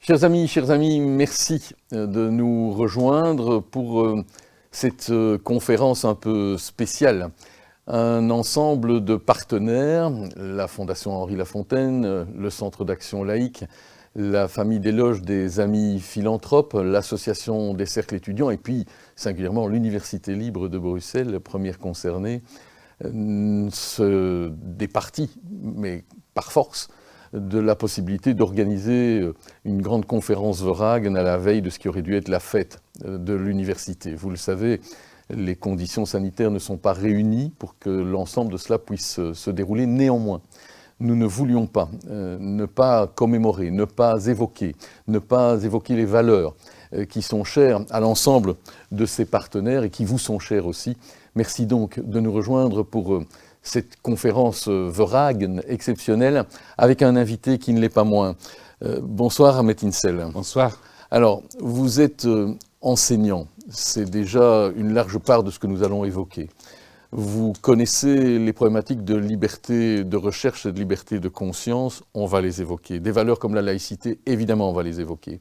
Chers amis, merci de nous rejoindre pour cette conférence un peu spéciale. Un ensemble de partenaires, la Fondation Henri Lafontaine, le Centre d'action laïque, la famille des loges des amis philanthropes, l'Association des cercles étudiants et puis singulièrement l'Université libre de Bruxelles, première concernée, se départit, mais par force, de la possibilité d'organiser une grande conférence Veragen à la veille de ce qui aurait dû être la fête de l'université. Vous le savez, les conditions sanitaires ne sont pas réunies pour que l'ensemble de cela puisse se dérouler. Néanmoins, nous ne voulions pas ne pas commémorer, ne pas évoquer les valeurs qui sont chères à l'ensemble de ces partenaires et qui vous sont chères aussi. Merci donc de nous rejoindre pour cette conférence Veragen exceptionnelle avec un invité qui ne l'est pas moins. Bonsoir Ahmet Insel. Bonsoir. Alors, vous êtes enseignant, c'est déjà une large part de ce que nous allons évoquer. Vous connaissez les problématiques de liberté de recherche et de liberté de conscience, on va les évoquer. Des valeurs comme la laïcité, évidemment, on va les évoquer.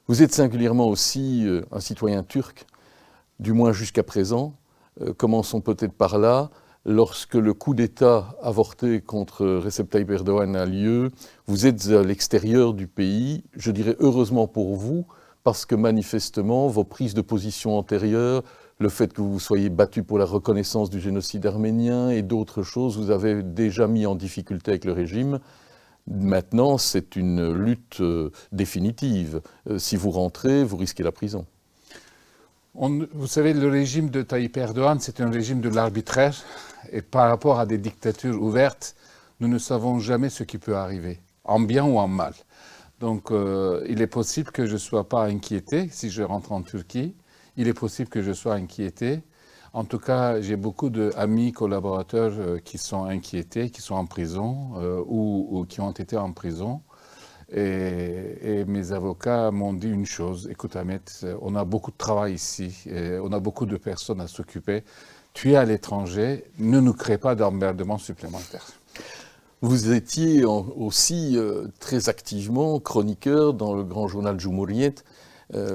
Vous êtes singulièrement aussi un citoyen turc, du moins jusqu'à présent. Commençons peut-être par là. Lorsque le coup d'État avorté contre Recep Tayyip Erdogan a lieu, vous êtes à l'extérieur du pays, je dirais heureusement pour vous, parce que manifestement, vos prises de position antérieures, le fait que vous vous soyez battu pour la reconnaissance du génocide arménien et d'autres choses, vous avez déjà mis en difficulté avec le régime. Maintenant, c'est une lutte définitive. Si vous rentrez, vous risquez la prison. Vous savez, le régime de Tayyip Erdogan, c'est un régime de l'arbitraire. Et par rapport à des dictatures ouvertes, nous ne savons jamais ce qui peut arriver, en bien ou en mal. Donc, il est possible que je ne sois pas inquiété si je rentre en Turquie. Il est possible que je sois inquiété. En tout cas, j'ai beaucoup d'amis, collaborateurs qui sont inquiétés, qui sont en prison ou qui ont été en prison. Et mes avocats m'ont dit une chose, écoute Ahmet, on a beaucoup de travail ici, on a beaucoup de personnes à s'occuper. Tu es à l'étranger, ne nous crée pas d'emmerdement supplémentaire. Vous étiez aussi très activement chroniqueur dans le grand journal Cumhuriyet.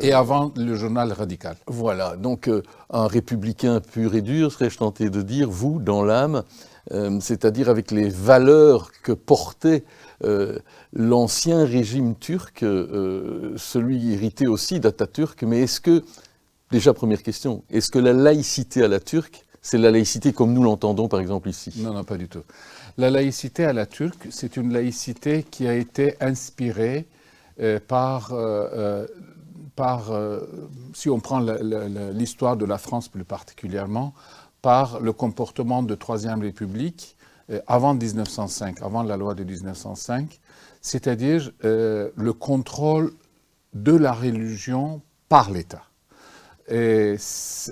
Et avant le journal Radical. Voilà, donc un républicain pur et dur, serais-je tenté de dire, vous, dans l'âme, c'est-à-dire avec les valeurs que portait l'ancien régime turc, celui hérité aussi d'Atatürk, mais est-ce que, déjà première question, est-ce que la laïcité à la turque, c'est la laïcité comme nous l'entendons par exemple ici? Non, non, pas du tout. La laïcité à la turque, c'est une laïcité qui a été inspirée si on prend l'histoire de la France plus particulièrement, par le comportement de Troisième République avant 1905, avant la loi de 1905, c'est-à-dire le contrôle de la religion par l'État. Et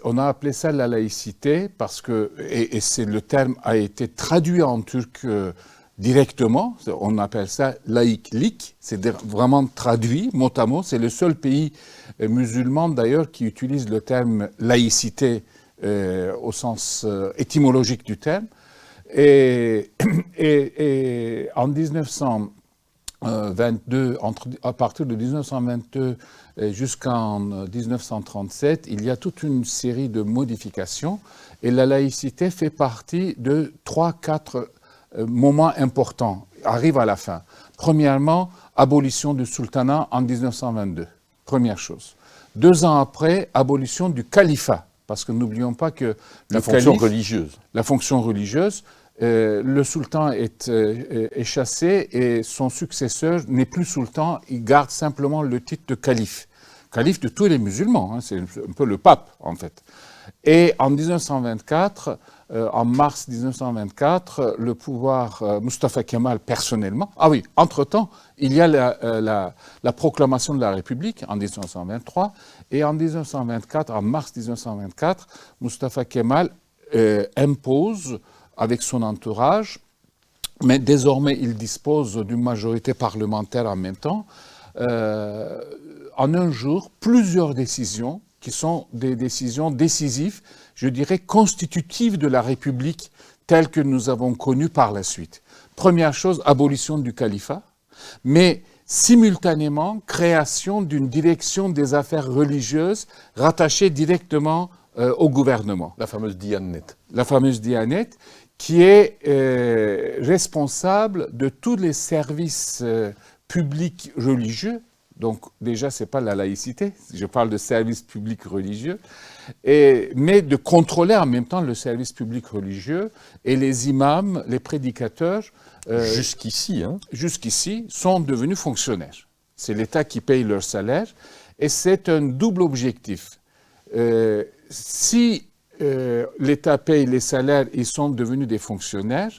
on a appelé ça la laïcité parce que, et le terme a été traduit en turc directement, on appelle ça laïklik, c'est vraiment traduit mot à mot, c'est le seul pays musulman d'ailleurs qui utilise le terme laïcité au sens étymologique du terme. Et en 1922, à partir de 1922 jusqu'en 1937, il y a toute une série de modifications et la laïcité fait partie de 3-4 moments importants, arrive à la fin. Premièrement, abolition du sultanat en 1922, première chose. 2 ans après, abolition du califat, parce que n'oublions pas que la fonction religieuse. La fonction religieuse, le sultan est chassé et son successeur n'est plus sultan, il garde simplement le titre de calife. Calife de tous les musulmans, hein, c'est un peu le pape en fait. Et en 1924, en mars 1924, le pouvoir, Mustafa Kemal personnellement, ah oui, entre-temps, il y a la proclamation de la République en 1923, et en 1924, en mars 1924, Mustafa Kemal impose avec son entourage, mais désormais il dispose d'une majorité parlementaire en même temps, en un jour, plusieurs décisions qui sont des décisions décisives, je dirais constitutives de la République telle que nous avons connue par la suite. Première chose, abolition du califat, mais simultanément création d'une direction des affaires religieuses rattachée directement au gouvernement. La fameuse Diyanet. La fameuse Diyanet, qui est responsable de tous les services publics religieux. Donc déjà, ce n'est pas la laïcité, je parle de services publics religieux, mais de contrôler en même temps le service public religieux, et les imams, les prédicateurs, jusqu'ici, sont devenus fonctionnaires. C'est l'État qui paye leur salaire, et c'est un double objectif. Si l'État paye les salaires, ils sont devenus des fonctionnaires,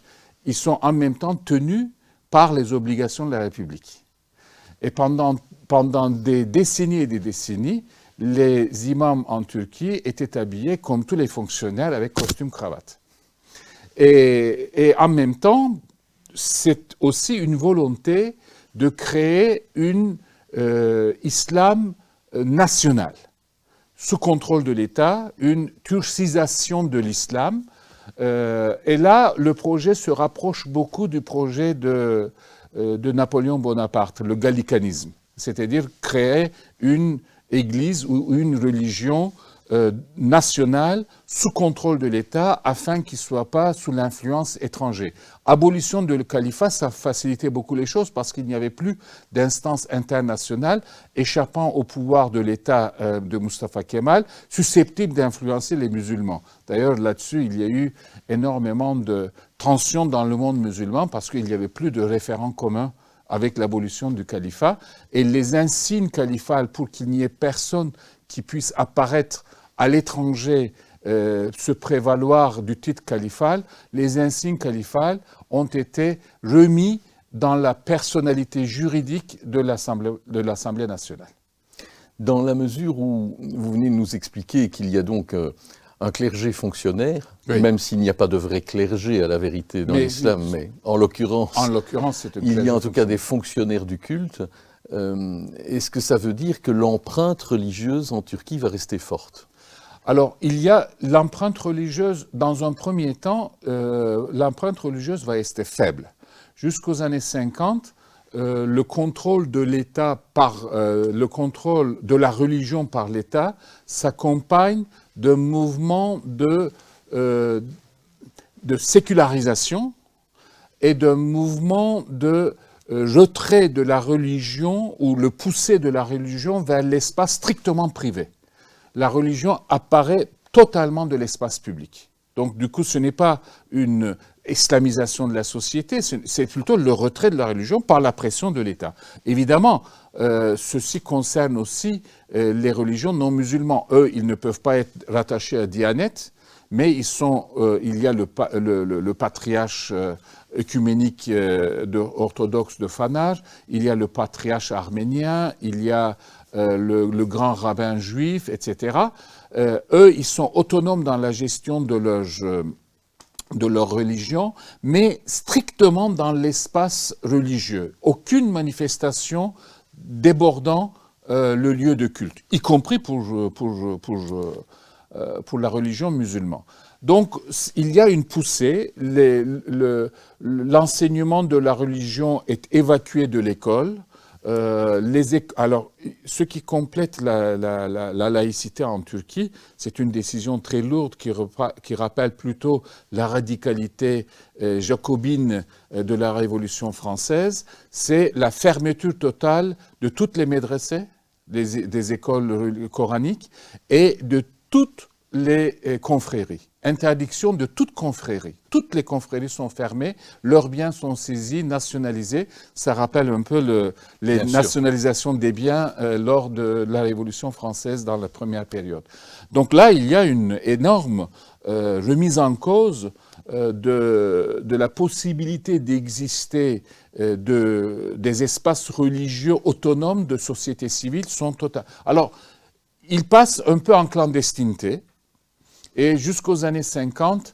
ils sont en même temps tenus par les obligations de la République. Et pendant des décennies et des décennies, les imams en Turquie étaient habillés comme tous les fonctionnaires avec costume cravate. Et en même temps, c'est aussi une volonté de créer une islam national, sous contrôle de l'État, une turcisation de l'islam. Et là, le projet se rapproche beaucoup du projet de Napoléon Bonaparte, le gallicanisme, c'est-à-dire créer une église ou une religion nationale sous contrôle de l'État afin qu'il ne soit pas sous l'influence étrangère. Abolition du califat, ça facilitait beaucoup les choses parce qu'il n'y avait plus d'instance internationale échappant au pouvoir de l'État de Mustafa Kemal, susceptible d'influencer les musulmans. D'ailleurs, là-dessus, il y a eu énormément de tensions dans le monde musulman parce qu'il n'y avait plus de référents communs avec l'abolition du califat. Et les insignes califales, pour qu'il n'y ait personne qui puisse apparaître à l'étranger, se prévaloir du titre califal, les insignes califales ont été remis dans la personnalité juridique de l'Assemblée nationale. Dans la mesure où vous venez de nous expliquer qu'il y a donc un clergé fonctionnaire, oui, même s'il n'y a pas de vrai clergé à la vérité dans l'islam, mais en l'occurrence, il y a en tout cas des fonctionnaires du culte. Est-ce que ça veut dire que l'empreinte religieuse en Turquie va rester forte? Alors, il y a l'empreinte religieuse, dans un premier temps, l'empreinte religieuse va rester faible. Jusqu'aux années 50, le contrôle de l'État le contrôle de la religion par l'État s'accompagne de mouvements de sécularisation et de mouvements de retrait de la religion ou le pousser de la religion vers l'espace strictement privé. La religion apparaît totalement de l'espace public. Donc, du coup, ce n'est pas une islamisation de la société, c'est plutôt le retrait de la religion par la pression de l'État. Évidemment, ceci concerne aussi les religions non musulmanes. Eux, ils ne peuvent pas être rattachés à Diyanet, mais il y a le patriarche œcuménique orthodoxe de Phanar, il y a le patriarche arménien, il y a le grand rabbin juif, etc. Eux, ils sont autonomes dans la gestion de leur religion, mais strictement dans l'espace religieux. Aucune manifestation débordant le lieu de culte, y compris pour la religion musulmane. Donc, il y a une poussée, l'enseignement de la religion est évacué de l'école. Alors, ce qui complète la laïcité en Turquie, c'est une décision très lourde qui rappelle plutôt la radicalité jacobine de la Révolution française, c'est la fermeture totale de toutes les médresses, des écoles coraniques, et de toutes les confréries. Interdiction de toute confrérie. Toutes les confréries sont fermées, leurs biens sont saisis, nationalisés. Ça rappelle un peu les nationalisations des biens lors de la Révolution française dans la première période. Donc là, il y a une énorme remise en cause de la possibilité d'exister des espaces religieux autonomes de sociétés civiles sont totales. Alors, ils passent un peu en clandestinité. Et jusqu'aux années 50,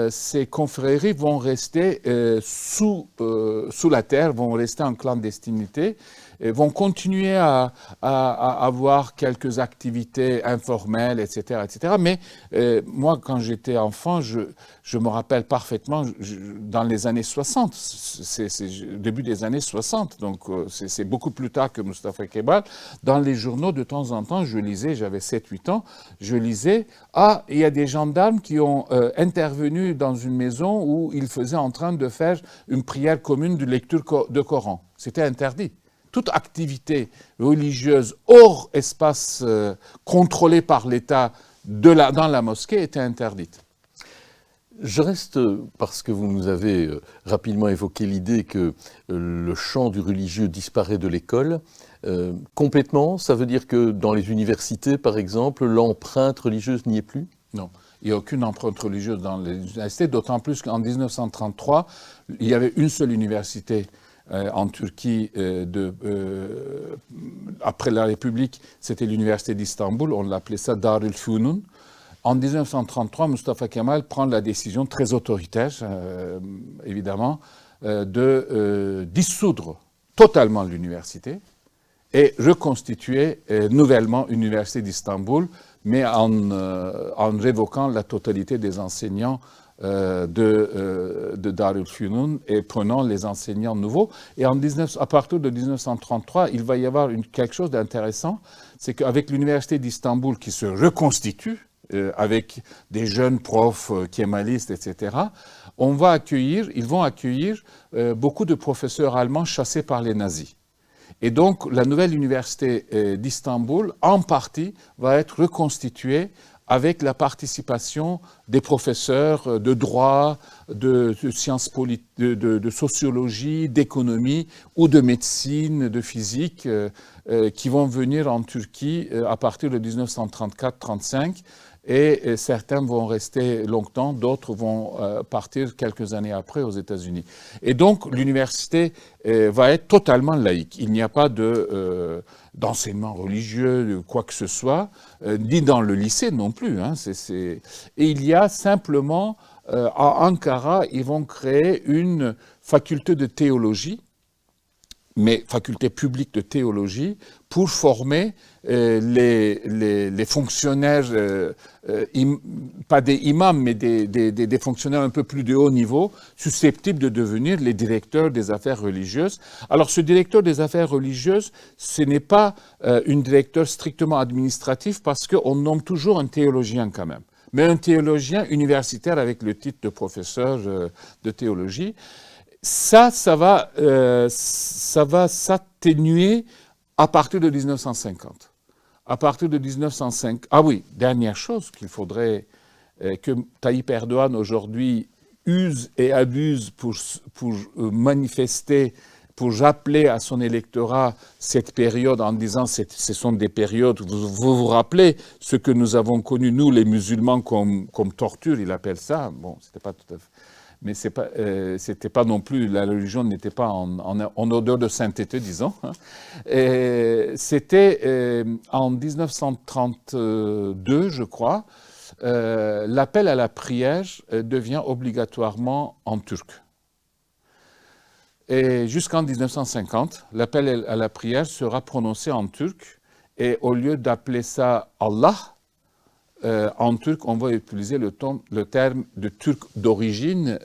ces confréries vont rester sous la terre, vont rester en clandestinité. vont continuer à avoir quelques activités informelles, etc., etc. Mais moi, quand j'étais enfant, je me rappelle parfaitement, dans les années 60, c'est début des années 60, donc c'est beaucoup plus tard que Mustafa Kemal, dans les journaux, de temps en temps, je lisais, j'avais 7-8 ans, je lisais, il y a des gendarmes qui ont intervenu dans une maison où ils faisaient en train de faire une prière commune de lecture de Coran. C'était interdit. Toute activité religieuse hors espace contrôlé par l'État dans la mosquée était interdite. Je reste, parce que vous nous avez rapidement évoqué l'idée que le champ du religieux disparaît de l'école. Complètement, ça veut dire que dans les universités, par exemple, l'empreinte religieuse n'y est plus? Non, il n'y a aucune empreinte religieuse dans les universités, d'autant plus qu'en 1933, il y avait une seule université en Turquie après la République, c'était l'université d'Istanbul, on l'appelait ça Darülfünun. En 1933, Mustafa Kemal prend la décision très autoritaire, évidemment, de dissoudre totalement l'université et reconstituer nouvellement l'université d'Istanbul, mais en révoquant la totalité des enseignants de Darülfünun et prenant les enseignants nouveaux. Et à partir de 1933, il va y avoir quelque chose d'intéressant, c'est qu'avec l'université d'Istanbul qui se reconstitue, avec des jeunes profs kémalistes, etc., ils vont accueillir beaucoup de professeurs allemands chassés par les nazis. Et donc, la nouvelle université d'Istanbul, en partie, va être reconstituée avec la participation des professeurs de droit, de sciences politiques, de sociologie, d'économie ou de médecine, de physique, qui vont venir en Turquie à partir de 1934-35. Et certains vont rester longtemps, d'autres vont partir quelques années après aux États-Unis. Et donc, l'université va être totalement laïque. Il n'y a pas d'enseignement religieux, quoi que ce soit, ni dans le lycée non plus. Hein. Et il y a simplement, à Ankara, ils vont créer une faculté de théologie, mais faculté publique de théologie, pour former les fonctionnaires, pas des imams, mais des fonctionnaires un peu plus de haut niveau, susceptibles de devenir les directeurs des affaires religieuses. Alors, ce directeur des affaires religieuses, ce n'est pas un directeur strictement administratif, parce qu'on nomme toujours un théologien quand même, mais un théologien universitaire avec le titre de professeur de théologie. Ça va s'atténuer à partir de 1950. À partir de 1905. Ah oui, dernière chose qu'il faudrait que Tayyip Erdogan aujourd'hui use et abuse pour manifester, pour rappeler à son électorat cette période en disant ce sont des périodes, vous rappelez ce que nous avons connu, nous les musulmans, comme torture, il appelle ça. Bon, c'était pas tout à fait... Mais c'était pas non plus, la religion n'était pas en odeur de sainteté, disons. C'était en 1932, je crois, l'appel à la prière devient obligatoirement en turc. Et jusqu'en 1950, l'appel à la prière sera prononcé en turc, et au lieu d'appeler ça Allah, en turc, on va utiliser le terme de turc d'origine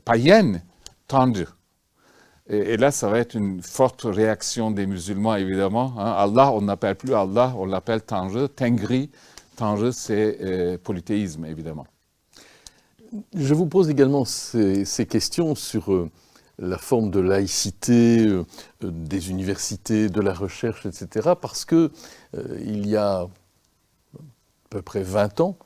païenne, Tanrı. Et là, ça va être une forte réaction des musulmans, évidemment. Hein. Allah, on n'appelle plus Allah, on l'appelle Tanrı, Tengri. Tanrı, c'est polythéisme, évidemment. Je vous pose également ces questions sur la forme de laïcité des universités, de la recherche, etc., parce que il y a à peu près 20 ans,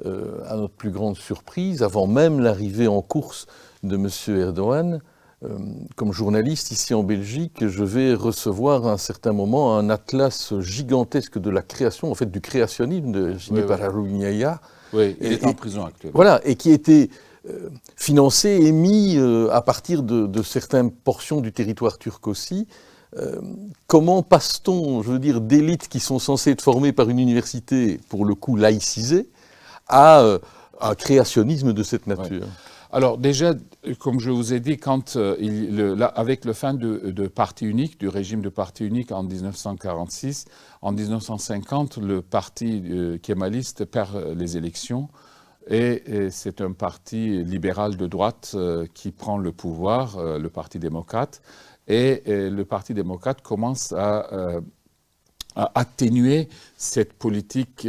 à notre plus grande surprise, avant même l'arrivée en course de M. Erdogan, comme journaliste ici en Belgique, je vais recevoir à un certain moment un atlas gigantesque de la création, en fait du créationnisme, signé par Harun Yahya. Oui, il est en prison actuellement. Voilà, et qui était financé et mis à partir de certaines portions du territoire turc aussi. Comment passe-t-on, je veux dire, d'élites qui sont censées être formées par une université, pour le coup laïcisée, à un créationnisme de cette nature? Ouais. Alors déjà, comme je vous ai dit, quand, avec le fin de parti unique, du régime de parti unique en 1946, en 1950, le parti kémaliste perd les élections et c'est un parti libéral de droite qui prend le pouvoir, le Parti démocrate, et le Parti démocrate commence à atténuer cette politique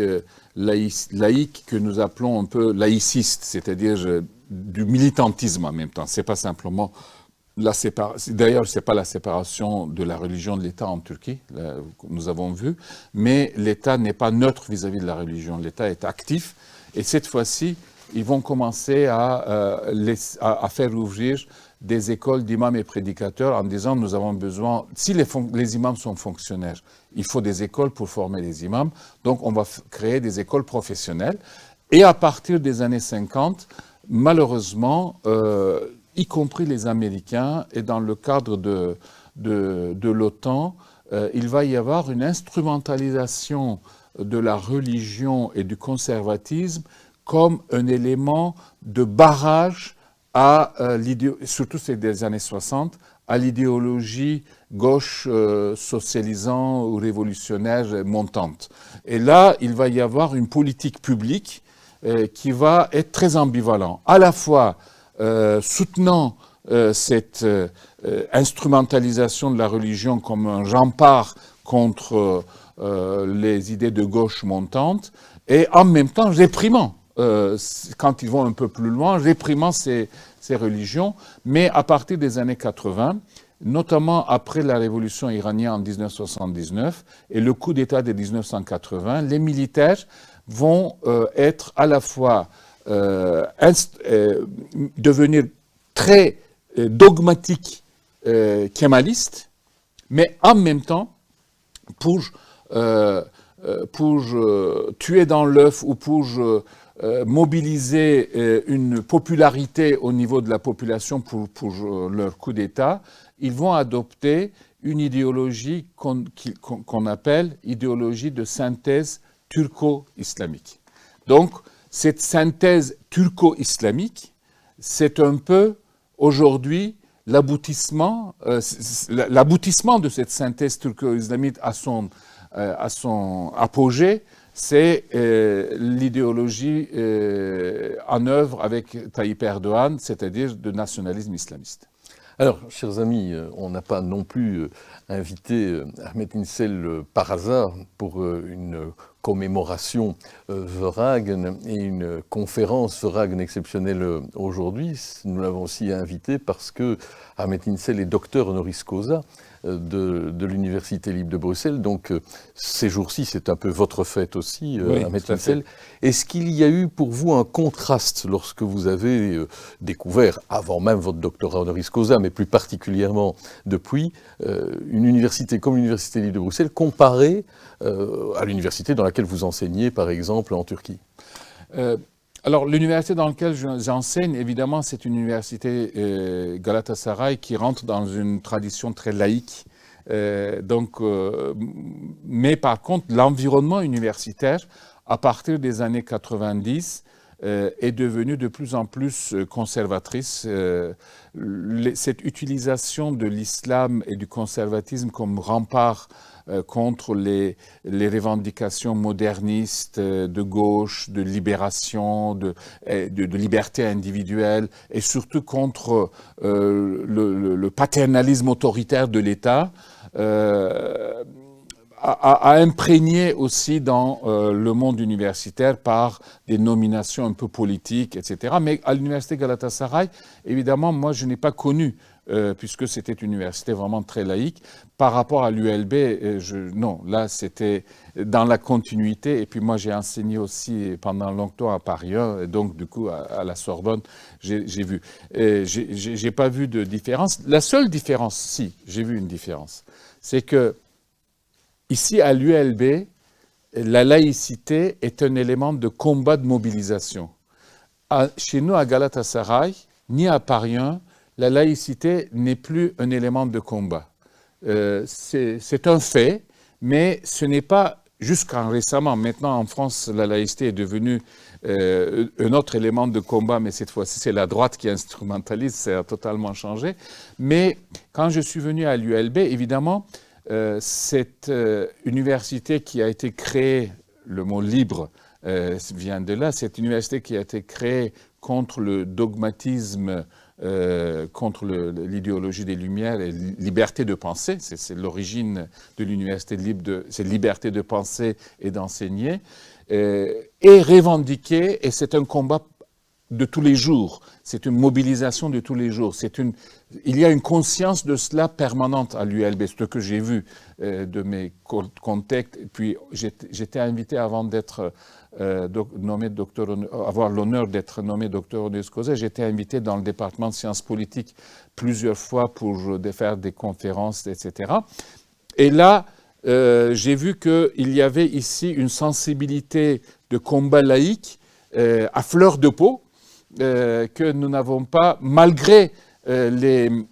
laïque que nous appelons un peu laïciste, c'est-à-dire du militantisme en même temps. C'est pas simplement la séparation. D'ailleurs, c'est pas la séparation de la religion de l'État en Turquie, là, nous avons vu, mais l'État n'est pas neutre vis-à-vis de la religion. L'État est actif, et cette fois-ci, ils vont commencer à faire ouvrir des écoles d'imams et prédicateurs en disant nous avons besoin, si les imams sont fonctionnaires, il faut des écoles pour former les imams, donc on va créer des écoles professionnelles. Et à partir des années 50, malheureusement, y compris les Américains, et dans le cadre de l'OTAN, il va y avoir une instrumentalisation de la religion et du conservatisme comme un élément de barrage à surtout c'est des années 60, à l'idéologie gauche socialisant ou révolutionnaire montante. Et là, il va y avoir une politique publique qui va être très ambivalente, à la fois soutenant cette instrumentalisation de la religion comme un rempart contre les idées de gauche montantes, et en même temps réprimant, quand ils vont un peu plus loin, réprimant ces religions. Mais à partir des années 80, notamment après la révolution iranienne en 1979 et le coup d'État de 1980, les militaires vont être à la fois devenir très dogmatiques kémalistes, mais en même temps, pour tuer dans l'œuf ou pour mobiliser une popularité au niveau de la population pour leur coup d'État, ils vont adopter une idéologie qu'on appelle idéologie de synthèse turco-islamique. Donc, cette synthèse turco-islamique, c'est un peu aujourd'hui l'aboutissement de cette synthèse turco-islamique à son apogée, c'est l'idéologie en œuvre avec Tayyip Erdogan, c'est-à-dire de nationalisme islamiste. Alors, chers amis, on n'a pas non plus invité Ahmet İncel par hasard pour une commémoration Veragues et une conférence Veragues exceptionnelle aujourd'hui. Nous l'avons aussi invité parce que Ahmet İncel est docteur honoris causa de l'Université libre de Bruxelles. Donc, ces jours-ci, c'est un peu votre fête aussi, oui, Ahmet İncel. Est-ce qu'il y a eu pour vous un contraste lorsque vous avez découvert, avant même votre doctorat honoris causa, mais plus particulièrement depuis, une université comme l'Université libre de Bruxelles comparée à l'université dans laquelle vous enseignez, par exemple, en Turquie? Alors, l'université dans laquelle j'enseigne, évidemment, c'est une université Galatasaray qui rentre dans une tradition très laïque. Mais par contre, l'environnement universitaire, à partir des années 90, est devenu de plus en plus conservatrice. Cette utilisation de l'islam et du conservatisme comme rempart contre les revendications modernistes de gauche, de libération, de liberté individuelle, et surtout contre le paternalisme autoritaire de l'État, a imprégné aussi dans le monde universitaire par des nominations un peu politiques, etc. Mais à l'université Galatasaray, évidemment, moi, je n'ai pas connu, puisque c'était une université vraiment très laïque, par rapport à l'ULB, non, là, c'était dans la continuité. Et puis moi, j'ai enseigné aussi pendant longtemps à Paris 1, et donc du coup, à la Sorbonne, j'ai vu. J'ai pas vu de différence. La seule différence, si, j'ai vu une différence, c'est que ici, à l'ULB, la laïcité est un élément de combat de mobilisation. Chez nous, à Galatasaray, ni à Paris 1, la laïcité n'est plus un élément de combat. C'est un fait, mais ce n'est pas jusqu'à récemment. Maintenant, en France, la laïcité est devenue un autre élément de combat, mais cette fois-ci, c'est la droite qui instrumentalise, ça a totalement changé. Mais quand je suis venu à l'ULB, évidemment, cette université qui a été créée, le mot libre vient de là, cette université qui a été créée contre le dogmatisme, contre l'idéologie des Lumières et liberté de penser, c'est l'origine de l'université libre, c'est liberté de penser et d'enseigner, est revendiquée, et c'est un combat de tous les jours, c'est une mobilisation de tous les jours, il y a une conscience de cela permanente à l'ULB, ce que j'ai vu de mes contacts. Puis j'étais invité avant d'être nommé docteur, avoir l'honneur d'être nommé docteur honoris causa, j'étais invité dans le département de sciences politiques plusieurs fois pour faire des conférences, etc. Et là, j'ai vu qu'il y avait ici une sensibilité de combat laïque à fleur de peau, que nous n'avons pas, malgré le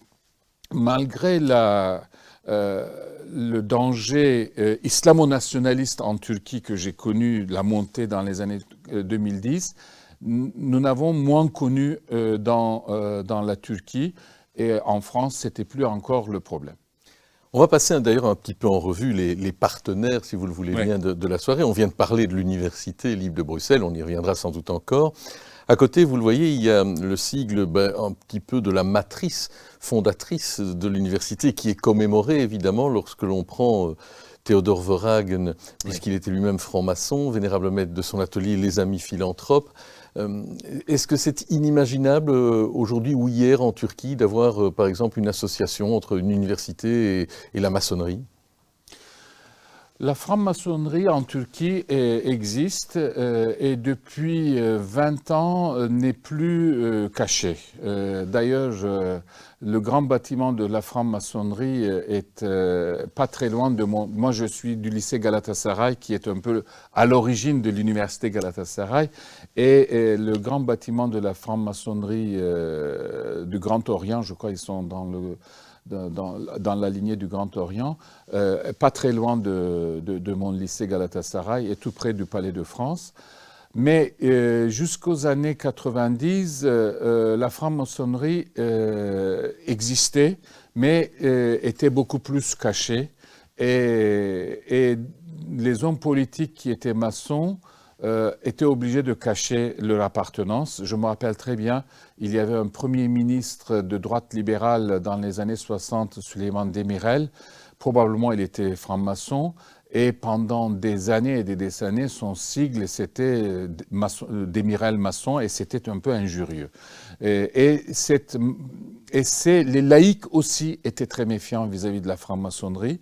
danger islamo-nationaliste en Turquie que j'ai connu, la montée dans les années 2010, nous n'avons moins connu dans la Turquie, et en France, c'était plus encore le problème. On va passer d'ailleurs un petit peu en revue les partenaires, si vous le voulez bien, de la soirée. On vient de parler de l'Université libre de Bruxelles, on y reviendra sans doute encore. À côté, vous le voyez, il y a le sigle un petit peu de la matrice fondatrice de l'université qui est commémorée évidemment lorsque l'on prend Theodor Verhagen, puisqu'il était lui-même franc-maçon, vénérable maître de son atelier Les Amis Philanthropes. Est-ce que c'est inimaginable aujourd'hui ou hier en Turquie d'avoir par exemple une association entre une université et la maçonnerie ? La franc-maçonnerie en Turquie existe et depuis 20 ans n'est plus cachée. D'ailleurs, le grand bâtiment de la franc-maçonnerie est pas très loin de moi. Moi, je suis du lycée Galatasaray, qui est un peu à l'origine de l'université Galatasaray. Et le grand bâtiment de la franc-maçonnerie du Grand Orient, je crois ils sont dans la lignée du Grand Orient, pas très loin de mon lycée Galatasaray et tout près du Palais de France. Mais jusqu'aux années 90, la franc-maçonnerie existait, mais était beaucoup plus cachée. Et les hommes politiques qui étaient maçons étaient obligés de cacher leur appartenance. Je me rappelle très bien, il y avait un premier ministre de droite libérale dans les années 60, Süleyman Demirel. Probablement, il était franc-maçon. Et pendant des années et des décennies, son sigle, c'était Demirel maçon, et c'était un peu injurieux. Les laïcs aussi étaient très méfiants vis-à-vis de la franc-maçonnerie,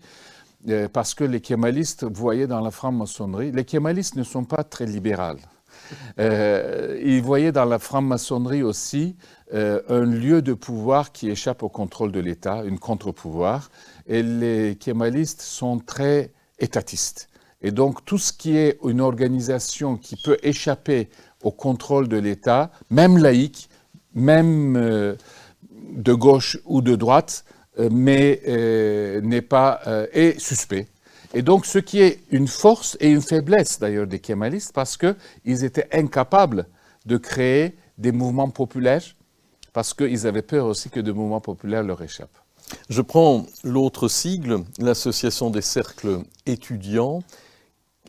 parce que les kémalistes voyaient dans la franc-maçonnerie, les kémalistes ne sont pas très libéraux. Ils voyaient dans la franc-maçonnerie aussi un lieu de pouvoir qui échappe au contrôle de l'État, une contre-pouvoir. Et les kémalistes sont très étatistes. Et donc tout ce qui est une organisation qui peut échapper au contrôle de l'État, même laïque, même de gauche ou de droite, mais n'est pas est suspect. Et donc ce qui est une force et une faiblesse d'ailleurs des kémalistes, parce qu'ils étaient incapables de créer des mouvements populaires, parce qu'ils avaient peur aussi que des mouvements populaires leur échappent. Je prends l'autre sigle, l'Association des cercles étudiants.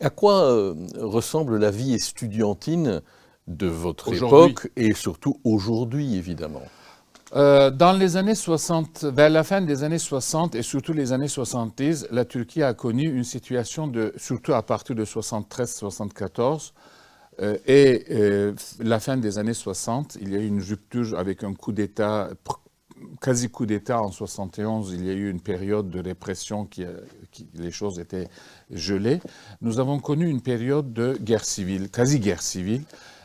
À quoi ressemble la vie estudiantine de votre époque et surtout aujourd'hui, évidemment ? Dans les années 60, vers la fin des années 60 et surtout les années 70, la Turquie a connu une situation surtout à partir de 73-74, la fin des années 60, il y a eu une rupture avec un coup d'État, quasi coup d'État en 71, il y a eu une période de répression les choses étaient gelées. Nous avons connu une période de guerre civile, quasi guerre civile,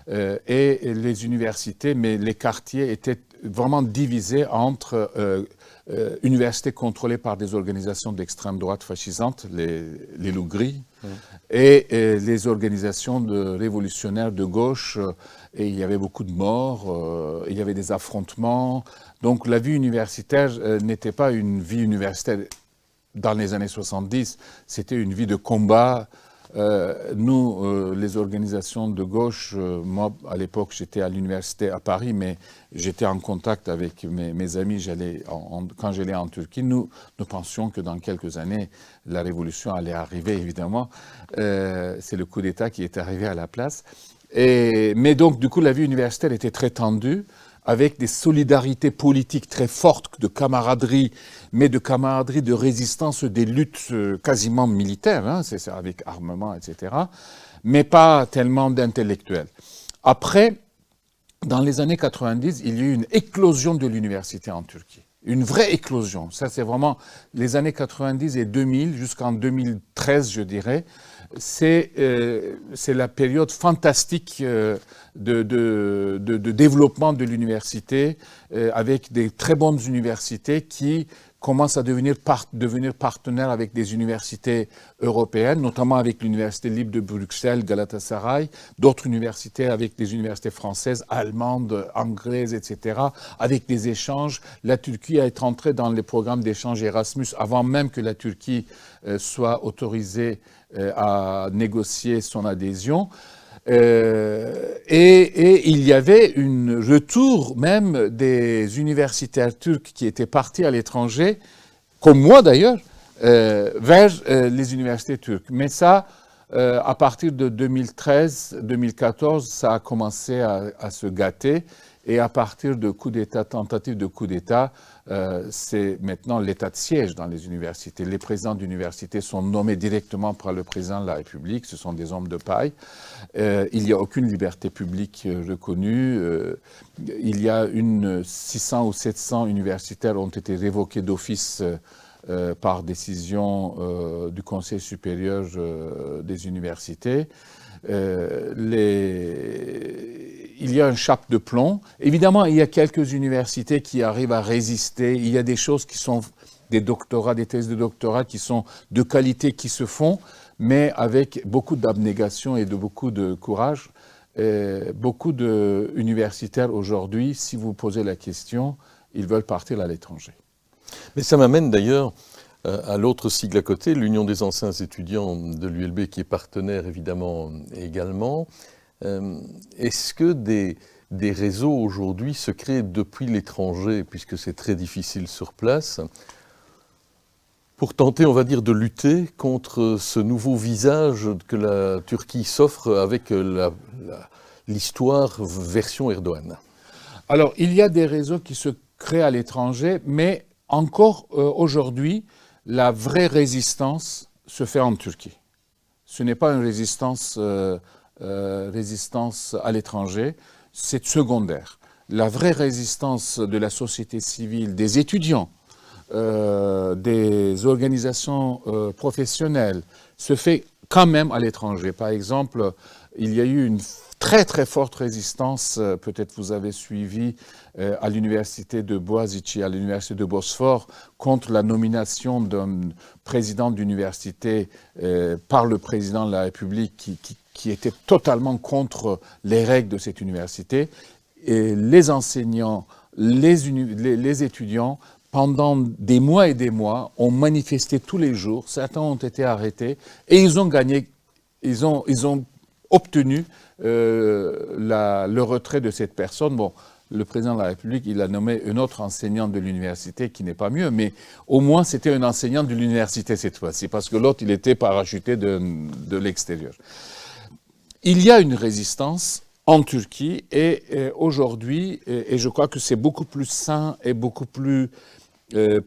et les universités, mais les quartiers étaient vraiment divisés entre universités contrôlées par des organisations d'extrême droite fascisantes, les loups gris, et les organisations de révolutionnaires de gauche, et il y avait beaucoup de morts, il y avait des affrontements. Donc la vie universitaire n'était pas une vie universitaire dans les années 70, c'était une vie de combat Nous, les organisations de gauche, moi, à l'époque, j'étais à l'université à Paris, mais j'étais en contact avec mes amis quand j'allais en Turquie. Nous pensions que dans quelques années, la révolution allait arriver, évidemment. C'est le coup d'État qui est arrivé à la place. Mais donc, du coup, la vie universitaire était très tendue, avec des solidarités politiques très fortes de camaraderie, mais de camaraderie de résistance des luttes quasiment militaires, hein, c'est ça, avec armement, etc., mais pas tellement d'intellectuels. Après, dans les années 90, il y a eu une éclosion de l'université en Turquie. Une vraie éclosion. Ça, c'est vraiment les années 90 et 2000, jusqu'en 2013, je dirais. C'est la période fantastique de développement de l'université, avec des très bonnes universités qui commencent à devenir partenaires avec des universités européennes, notamment avec l'Université libre de Bruxelles, Galatasaray, d'autres universités avec des universités françaises, allemandes, anglaises, etc., avec des échanges. La Turquie est entrée dans les programmes d'échange Erasmus avant même que la Turquie soit autorisée à négocier son adhésion. Et il y avait un retour même des universitaires turcs qui étaient partis à l'étranger, comme moi d'ailleurs, vers les universités turques. Mais ça, à partir de 2013-2014, ça a commencé à se gâter. Et à partir de coups d'État, tentatives de coup d'État, c'est maintenant l'état de siège dans les universités. Les présidents d'université sont nommés directement par le président de la République. Ce sont des hommes de paille. Il n'y a aucune liberté publique reconnue. Il y a 600 ou 700 universitaires ont été révoqués d'office par décision du Conseil supérieur des universités. Il y a un chape de plomb. Évidemment, il y a quelques universités qui arrivent à résister. Il y a des choses qui sont des doctorats, des thèses de doctorat qui sont de qualité, qui se font, mais avec beaucoup d'abnégation et de beaucoup de courage. Beaucoup d'universitaires aujourd'hui, si vous posez la question, ils veulent partir à l'étranger. Mais ça m'amène d'ailleurs à l'autre sigle à côté, l'Union des anciens étudiants de l'ULB, qui est partenaire évidemment également. Est-ce que des réseaux aujourd'hui se créent depuis l'étranger, puisque c'est très difficile sur place, pour tenter, on va dire, de lutter contre ce nouveau visage que la Turquie s'offre avec l'histoire version Erdogan? Alors, il y a des réseaux qui se créent à l'étranger, mais encore aujourd'hui, la vraie résistance se fait en Turquie. Ce n'est pas une résistance à l'étranger, c'est secondaire. La vraie résistance de la société civile, des étudiants, des organisations professionnelles, se fait quand même à l'étranger. Par exemple, il y a eu une très très forte résistance, peut-être vous avez suivi, à l'université de Boğaziçi, à l'université de Bosphore, contre la nomination d'un président d'université par le président de la République qui était totalement contre les règles de cette université. Et les enseignants, les étudiants, pendant des mois et des mois, ont manifesté tous les jours. Certains ont été arrêtés et ils ont gagné, ils ont obtenu le retrait de cette personne. Bon, le président de la République, il a nommé un autre enseignant de l'université qui n'est pas mieux, mais au moins c'était un enseignant de l'université cette fois-ci, parce que l'autre, il était parachuté de l'extérieur. Il y a une résistance en Turquie et aujourd'hui, et je crois que c'est beaucoup plus sain et beaucoup plus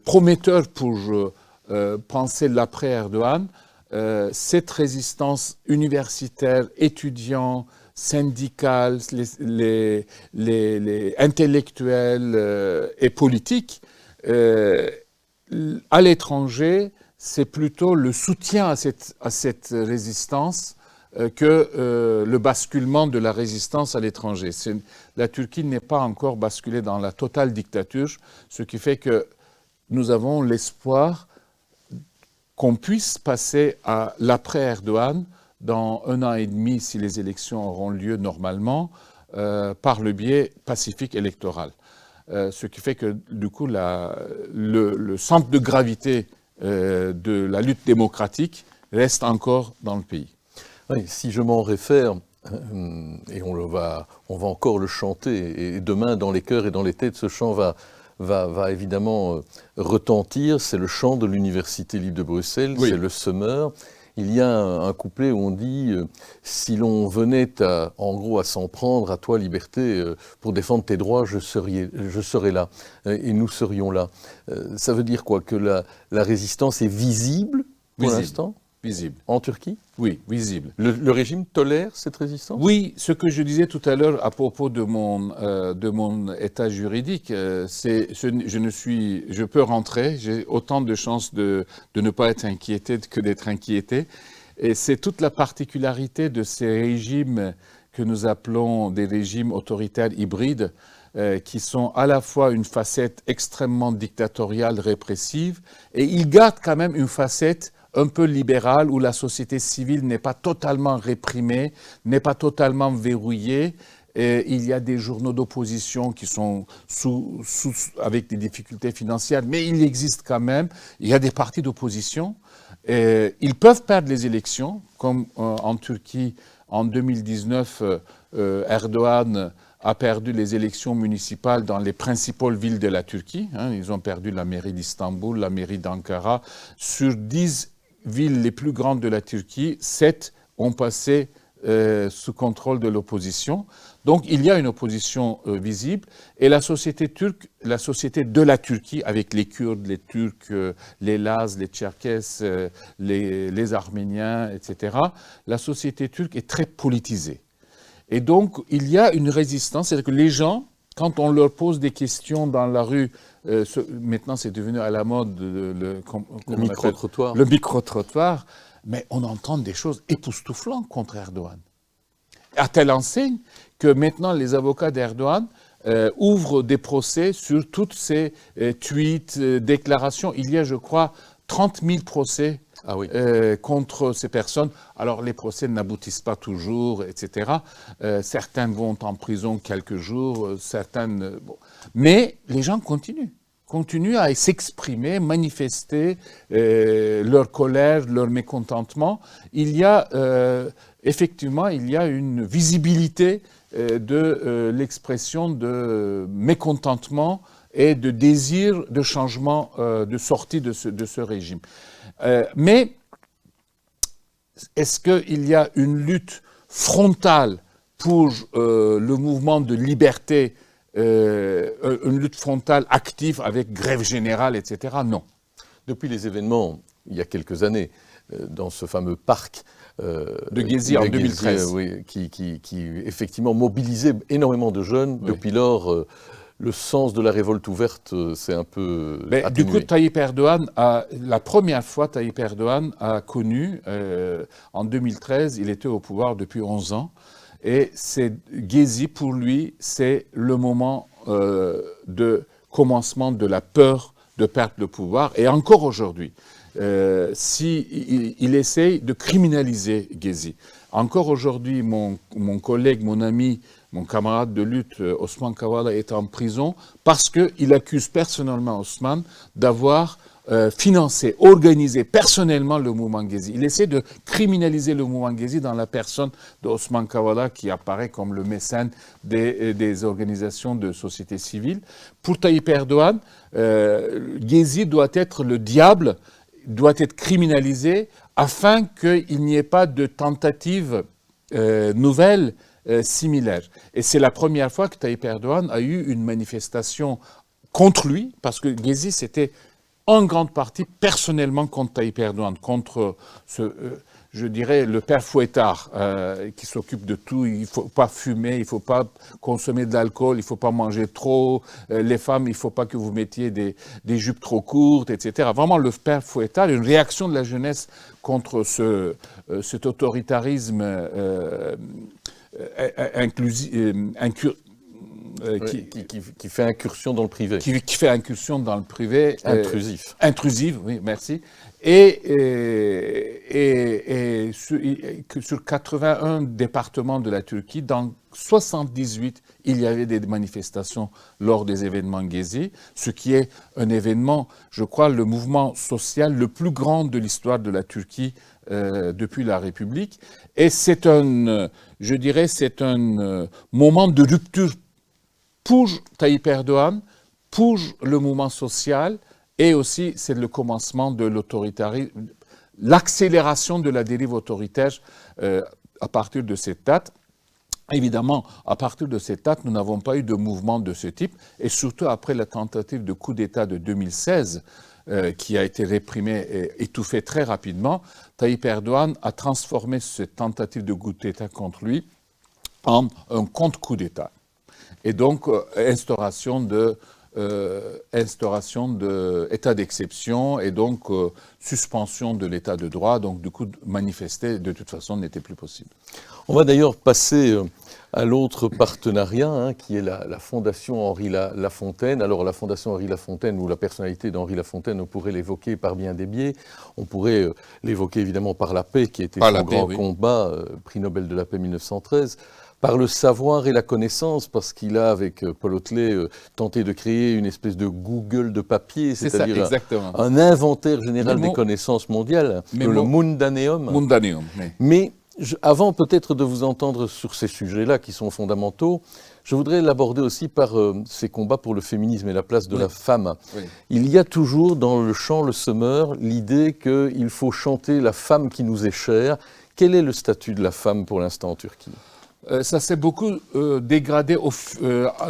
prometteur pour penser l'après-Erdogan, cette résistance universitaire, étudiants, syndicale, les intellectuels et politiques, à l'étranger, c'est plutôt le soutien à cette résistance que le basculement de la résistance à l'étranger. La Turquie n'est pas encore basculée dans la totale dictature, ce qui fait que nous avons l'espoir qu'on puisse passer à l'après-Erdogan dans 1 an et demi, si les élections auront lieu normalement, par le biais pacifique électoral. Ce qui fait que, du coup, le centre de gravité de la lutte démocratique reste encore dans le pays. Oui, si je m'en réfère, et on va encore le chanter, et demain dans les cœurs et dans les têtes, ce chant va évidemment retentir, c'est le chant de l'Université libre de Bruxelles, Oui. c'est le Summer. Il y a un couplet où on dit si l'on venait en gros à s'en prendre à toi, liberté, pour défendre tes droits, je serais là, et nous serions là. Ça veut dire quoi? Que la résistance est visible pour l'instant Visible. en Turquie? Oui, visible. Le régime tolère cette résistance? Oui, ce que je disais tout à l'heure à propos de mon état juridique, je peux rentrer, j'ai autant de chances de ne pas être inquiété que d'être inquiété. Et c'est toute la particularité de ces régimes que nous appelons des régimes autoritaires hybrides, qui sont à la fois une facette extrêmement dictatoriale, répressive, et ils gardent quand même une facette un peu libérale où la société civile n'est pas totalement réprimée, n'est pas totalement verrouillée. Et il y a des journaux d'opposition qui sont avec des difficultés financières, mais il existe quand même. Il y a des partis d'opposition. Ils peuvent perdre les élections, comme en Turquie en 2019, Erdogan a perdu les élections municipales dans les principales villes de la Turquie. Ils ont perdu la mairie d'Istanbul, la mairie d'Ankara. Sur 10 villes les plus grandes de la Turquie, 7 ont passé sous contrôle de l'opposition. Donc il y a une opposition visible et la société turque, la société de la Turquie, avec les Kurdes, les Turcs, les Lazes, les Tcherkesses, les Arméniens, etc., la société turque est très politisée. Et donc il y a une résistance, c'est-à-dire que les gens, quand on leur pose des questions dans la rue, maintenant c'est devenu à la mode le micro-trottoir. Le micro-trottoir, mais on entend des choses époustouflantes contre Erdogan. À telle enseigne que maintenant les avocats d'Erdogan ouvrent des procès sur toutes ces tweets, déclarations. Il y a, je crois, 30 000 procès contre ces personnes. Alors les procès n'aboutissent pas toujours, etc. Certaines vont en prison quelques jours, certaines... Bon. Mais les gens continuent à s'exprimer, manifester leur colère, leur mécontentement. Il y a effectivement, il y a une visibilité de l'expression de mécontentement et de désir de changement, de sortie de ce régime. Mais est-ce qu'il y a une lutte frontale pour le mouvement de liberté, une lutte frontale active avec grève générale, etc.? Non. Depuis les événements, il y a quelques années, dans ce fameux parc de Gezi en 2013, oui, qui effectivement mobilisait énormément de jeunes. Oui. Depuis lors, le sens de la révolte ouverte s'est un peu atténué. Du coup, la première fois, Tayyip Erdogan a connu, en 2013, il était au pouvoir depuis 11 ans, et Gezi, pour lui, c'est le moment de commencement de la peur de perdre le pouvoir, et encore aujourd'hui. Il essaye de criminaliser Gezi. Encore aujourd'hui, mon collègue, mon ami, mon camarade de lutte, Osman Kavala, est en prison parce qu'il accuse personnellement Osman d'avoir financé, organisé personnellement le mouvement Gezi. Il essaie de criminaliser le mouvement Gezi dans la personne d'Osman Kavala, qui apparaît comme le mécène des organisations de société civile. Pour Tayyip Erdogan, Gezi doit être le diable, doit être criminalisé afin qu'il n'y ait pas de tentative nouvelle similaire. Et c'est la première fois que Tayyip Erdogan a eu une manifestation contre lui, parce que Gezi, c'était en grande partie personnellement contre Tayyip Erdogan, contre je dirais, le père fouettard qui s'occupe de tout. Il ne faut pas fumer, il ne faut pas consommer de l'alcool, il ne faut pas manger trop. Les femmes, il ne faut pas que vous mettiez des jupes trop courtes, etc. Vraiment, le père fouettard, une réaction de la jeunesse contre cet autoritarisme qui fait incursion dans le privé. Qui fait incursion dans le privé. Intrusif. Intrusif, oui, merci. Et sur 81 départements de la Turquie, dans 78, il y avait des manifestations lors des événements Gezi, ce qui est un événement, je crois, le mouvement social le plus grand de l'histoire de la Turquie depuis la République. Et c'est je dirais, c'est un moment de rupture pour Tayyip Erdogan, pour le mouvement social, et aussi c'est le commencement de l'autoritarisme, l'accélération de la dérive autoritaire à partir de cette date. Évidemment, à partir de cette date, nous n'avons pas eu de mouvement de ce type, et surtout après la tentative de coup d'État de 2016, qui a été réprimé et étouffé très rapidement, Tayyip Erdogan a transformé cette tentative de coup d'État contre lui en un contre-coup d'État. Et donc, instauration de état d'exception et donc suspension de l'état de droit. Donc, du coup, manifester, de toute façon, n'était plus possible. On va d'ailleurs passer à l'autre partenariat, qui est la Fondation Henri Lafontaine. Alors, la Fondation Henri Lafontaine, ou la personnalité d'Henri Lafontaine, on pourrait l'évoquer par bien des biais. On pourrait l'évoquer évidemment par la paix, qui était son grand combat, prix Nobel de la paix 1913. Par le savoir et la connaissance, parce qu'il a, avec Paul Hotelet, tenté de créer une espèce de Google de papier, c'est-à-dire un inventaire général des connaissances mondiales, le Mundaneum. Mundaneum, oui. Mais avant peut-être de vous entendre sur ces sujets-là qui sont fondamentaux, je voudrais l'aborder aussi par ces combats pour le féminisme et la place de la femme. Oui. Il y a toujours dans le chant Le Semeur l'idée qu'il faut chanter la femme qui nous est chère. Quel est le statut de la femme pour l'instant en Turquie ? Ça s'est beaucoup dégradé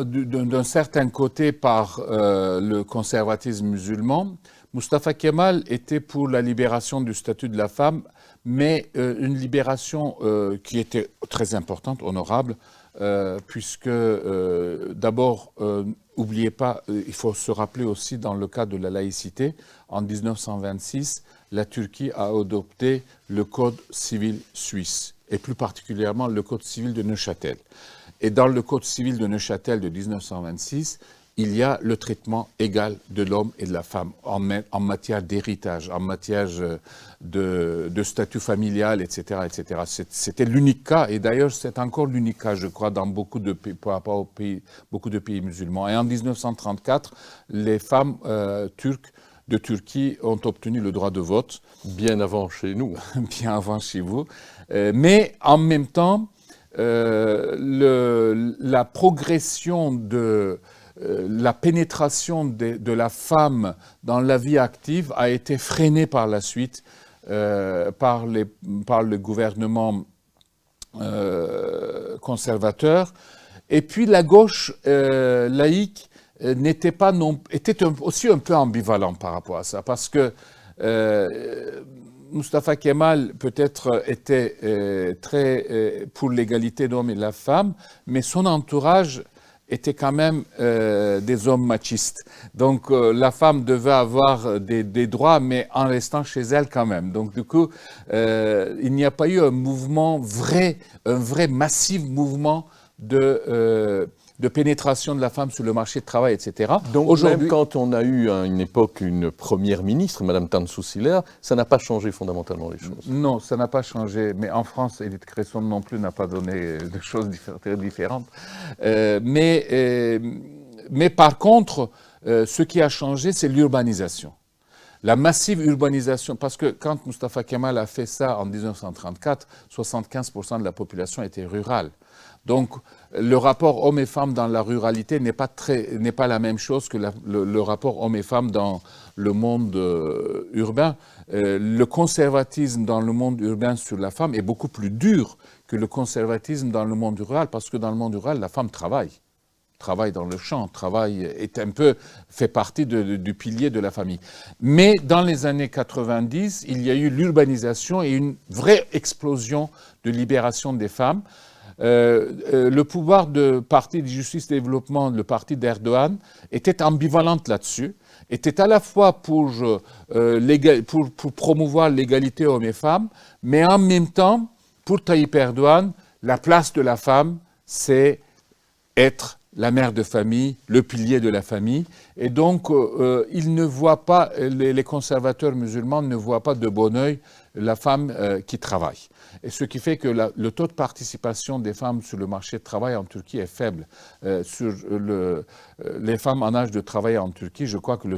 d'un certain côté par le conservatisme musulman. Mustafa Kemal était pour la libération du statut de la femme, mais une libération qui était très importante, honorable, puisque d'abord, n'oubliez pas, il faut se rappeler aussi dans le cas de la laïcité, en 1926, la Turquie a adopté le Code civil suisse, et plus particulièrement le Code civil de Neuchâtel. Et dans le Code civil de Neuchâtel de 1926, il y a le traitement égal de l'homme et de la femme en matière d'héritage, en matière de statut familial, etc. etc. C'était l'unique cas, et d'ailleurs c'est encore l'unique cas, je crois, dans beaucoup de pays, par rapport aux pays, beaucoup de pays musulmans. Et en 1934, les femmes turques de Turquie ont obtenu le droit de vote. Bien avant chez nous. Bien avant chez vous. Mais en même temps, la progression de la pénétration de la femme dans la vie active a été freinée par la suite par le gouvernement conservateur. Et puis la gauche laïque était aussi un peu ambivalent par rapport à ça, parce que Mustafa Kemal peut-être était très pour l'égalité de l'homme et de la femme, mais son entourage était quand même des hommes machistes. Donc la femme devait avoir des droits, mais en restant chez elle quand même. Donc du coup, il n'y a pas eu un mouvement un vrai massif mouvement de pénétration de la femme sur le marché de travail, etc. Donc même quand on a eu à une époque une première ministre, Mme Tansu Çiller, ça n'a pas changé fondamentalement les choses. Non, ça n'a pas changé, mais en France, Edith Cresson non plus n'a pas donné de choses très différentes. Mais par contre, ce qui a changé, c'est l'urbanisation. La massive urbanisation, parce que quand Mustafa Kemal a fait ça en 1934, 75% de la population était rurale. Donc, le rapport hommes et femmes dans la ruralité n'est pas la même chose que le rapport hommes et femmes dans le monde urbain. Le conservatisme dans le monde urbain sur la femme est beaucoup plus dur que le conservatisme dans le monde rural, parce que dans le monde rural, la femme travaille dans le champ, fait partie du pilier de la famille. Mais dans les années 90, il y a eu l'urbanisation et une vraie explosion de libération des femmes. Le pouvoir du Parti de Justice et Développement, le parti d'Erdogan, était ambivalent là-dessus, était à la fois pour promouvoir l'égalité hommes et femmes, mais en même temps, pour Tayyip Erdogan, la place de la femme, c'est être la mère de famille, le pilier de la famille. Et donc, ils ne voient pas, les conservateurs musulmans ne voient pas de bon œil la femme qui travaille. Et ce qui fait que le taux de participation des femmes sur le marché de travail en Turquie est faible. Les femmes en âge de travailler en Turquie, je crois que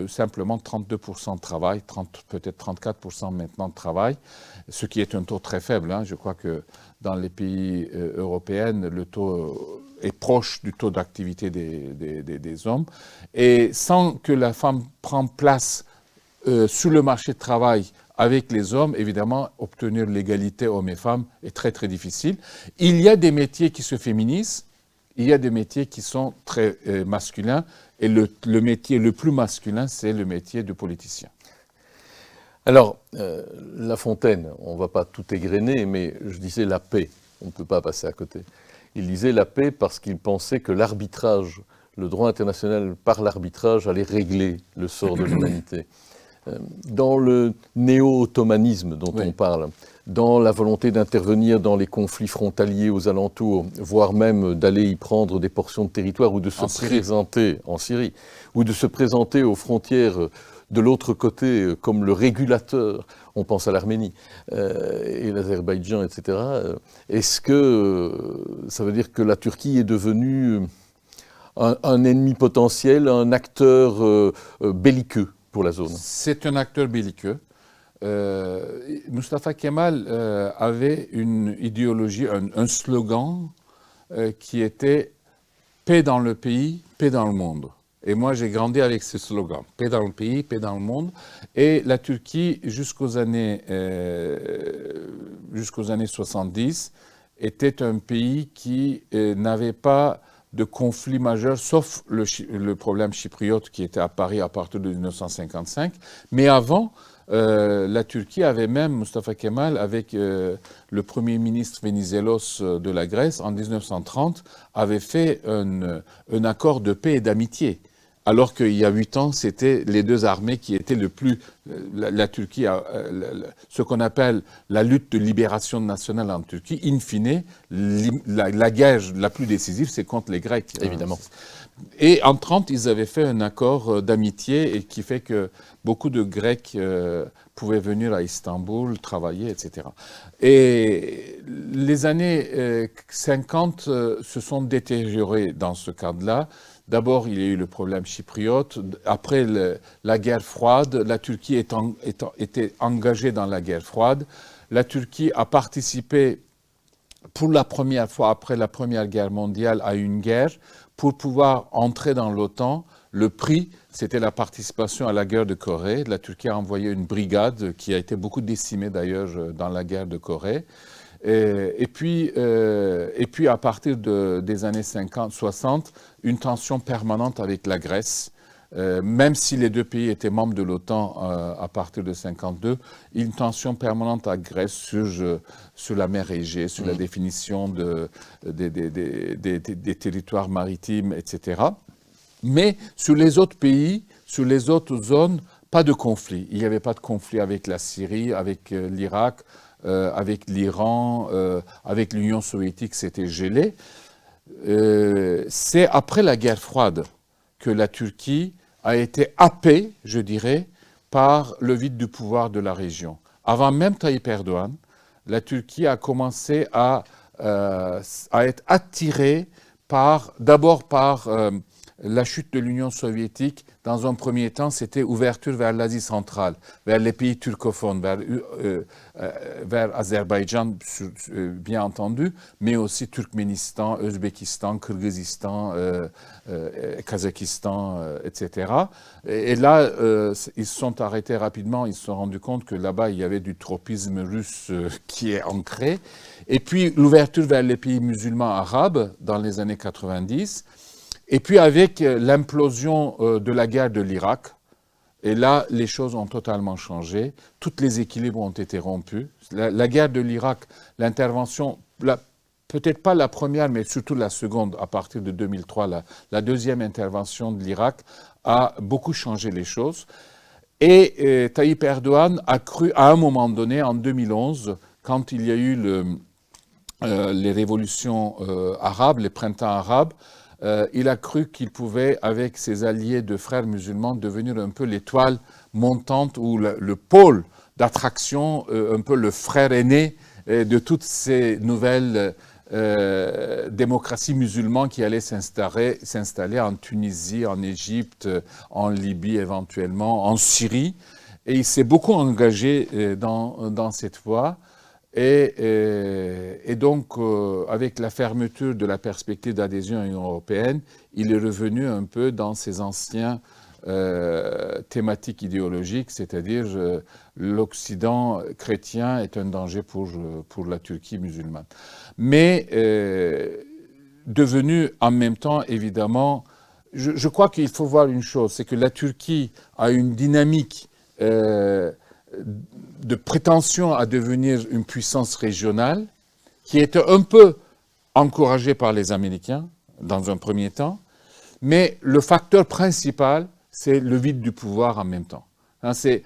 simplement 32% travaillent, peut-être 34% maintenant travaillent, ce qui est un taux très faible. Hein. Je crois que dans les pays européens, le taux est proche du taux d'activité des hommes. Et sans que la femme prenne place sur le marché de travail avec les hommes, évidemment, obtenir l'égalité hommes et femmes est très, très difficile. Il y a des métiers qui se féminisent, il y a des métiers qui sont très masculins, et le métier le plus masculin, c'est le métier de politicien. Alors, La Fontaine, on ne va pas tout égrener, mais je disais la paix, on ne peut pas passer à côté. Il disait la paix parce qu'il pensait que l'arbitrage, le droit international par l'arbitrage allait régler le sort de l'humanité. Dans le néo-ottomanisme dont on parle, dans la volonté d'intervenir dans les conflits frontaliers aux alentours, voire même d'aller y prendre des portions de territoire ou de se présenter en Syrie, ou de se présenter aux frontières de l'autre côté comme le régulateur, on pense à l'Arménie et l'Azerbaïdjan, etc. Est-ce que ça veut dire que la Turquie est devenue un ennemi potentiel, un acteur belliqueux pour la zone? C'est un acteur belliqueux. Mustafa Kemal avait une idéologie, un slogan qui était « Paix dans le pays, paix dans le monde ». Et moi, j'ai grandi avec ce slogan, paix dans le pays, paix dans le monde. Et la Turquie, jusqu'aux années 70, était un pays qui n'avait pas de conflit majeur, sauf le problème chypriote qui était apparu à partir de 1955. Mais avant, la Turquie avait même, Mustafa Kemal, avec le premier ministre Venizelos de la Grèce, en 1930, avait fait un accord de paix et d'amitié. Alors qu'il y a 8 ans, c'était les deux armées qui étaient le plus... La Turquie, ce qu'on appelle la lutte de libération nationale en Turquie, in fine, la guerre la plus décisive, c'est contre les Grecs. Évidemment. Et en 1930, ils avaient fait un accord d'amitié et qui fait que beaucoup de Grecs pouvaient venir à Istanbul, travailler, etc. Et les années 50 se sont détériorées dans ce cadre-là. D'abord, il y a eu le problème chypriote. Après la guerre froide, la Turquie était engagée dans la guerre froide. La Turquie a participé pour la première fois après la Première Guerre mondiale à une guerre. Pour pouvoir entrer dans l'OTAN, le prix, c'était la participation à la guerre de Corée. La Turquie a envoyé une brigade qui a été beaucoup décimée d'ailleurs dans la guerre de Corée. Et puis à partir des années 50-60, une tension permanente avec la Grèce. Même si les deux pays étaient membres de l'OTAN à partir de 1952, une tension permanente à Grèce sur la mer Égée, sur la définition des territoires maritimes, etc. Mais sur les autres pays, sur les autres zones, pas de conflit. Il n'y avait pas de conflit avec la Syrie, avec l'Irak, avec l'Iran, avec l'Union soviétique, c'était gelé. C'est après la guerre froide que la Turquie a été happée, je dirais, par le vide du pouvoir de la région. Avant même Tayyip Erdogan, la Turquie a commencé à être attirée d'abord par la chute de l'Union soviétique. Dans un premier temps, c'était ouverture vers l'Asie centrale, vers les pays turcophones, vers Azerbaïdjan, bien entendu, mais aussi Turkménistan, Ouzbékistan, Kyrgyzstan, Kazakhstan, etc. Et là, ils se sont arrêtés rapidement, ils se sont rendus compte que là-bas, il y avait du tropisme russe qui est ancré. Et puis, l'ouverture vers les pays musulmans arabes dans les années 90. Et puis avec l'implosion de la guerre de l'Irak, et là, les choses ont totalement changé. Tous les équilibres ont été rompus. La guerre de l'Irak, l'intervention, peut-être pas la première, mais surtout la seconde, à partir de 2003, la deuxième intervention de l'Irak, a beaucoup changé les choses. Et Tayyip Erdogan a cru, à un moment donné, en 2011, quand il y a eu les révolutions arabes, les printemps arabes, il a cru qu'il pouvait, avec ses alliés de frères musulmans, devenir un peu l'étoile montante ou le pôle d'attraction, un peu le frère aîné de toutes ces nouvelles démocraties musulmanes qui allaient s'installer en Tunisie, en Égypte, en Libye éventuellement, en Syrie. Et il s'est beaucoup engagé dans cette voie. Et donc, avec la fermeture de la perspective d'adhésion à l'Union européenne, il est revenu un peu dans ses anciens thématiques idéologiques, c'est-à-dire l'Occident chrétien est un danger pour la Turquie musulmane. Mais devenu en même temps, évidemment, je crois qu'il faut voir une chose, c'est que la Turquie a une dynamique de prétention à devenir une puissance régionale qui est un peu encouragée par les Américains dans un premier temps, mais le facteur principal, c'est le vide du pouvoir en même temps. Hein, c'est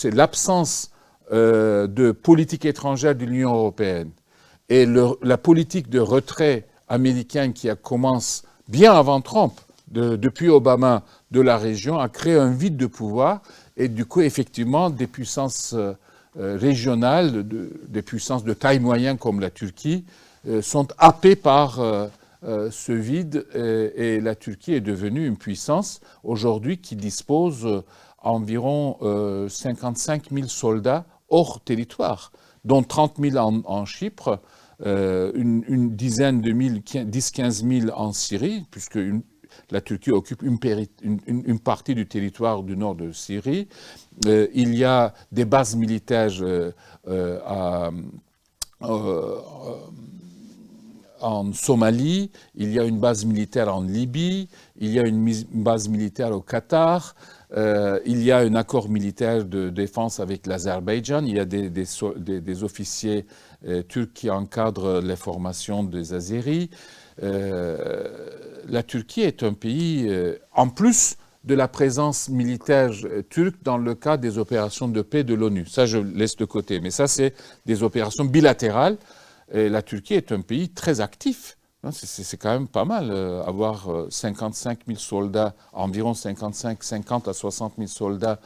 l'absence de politique étrangère de l'Union européenne et la politique de retrait américain qui commence bien avant Trump, depuis Obama, de la région, a créé un vide de pouvoir. Et du coup, effectivement, des puissances régionales, des puissances de taille moyenne comme la Turquie, sont happées par ce vide. Et la Turquie est devenue une puissance aujourd'hui qui dispose environ 55 000 soldats hors territoire, dont 30 000 en Chypre, une dizaine de mille, 10-15 000 en Syrie, puisque la Turquie occupe une partie du territoire du nord de Syrie. Il y a des bases militaires en Somalie, il y a une base militaire en Libye, il y a une base militaire au Qatar, il y a un accord militaire de défense avec l'Azerbaïdjan, il y a des officiers turcs qui encadrent les formations des Azéris. La Turquie est un pays, en plus de la présence militaire turque dans le cadre des opérations de paix de l'ONU. Ça, je laisse de côté. Mais ça, c'est des opérations bilatérales. Et la Turquie est un pays très actif. C'est quand même pas mal avoir 55 000 soldats, environ 50 à 60 000 soldats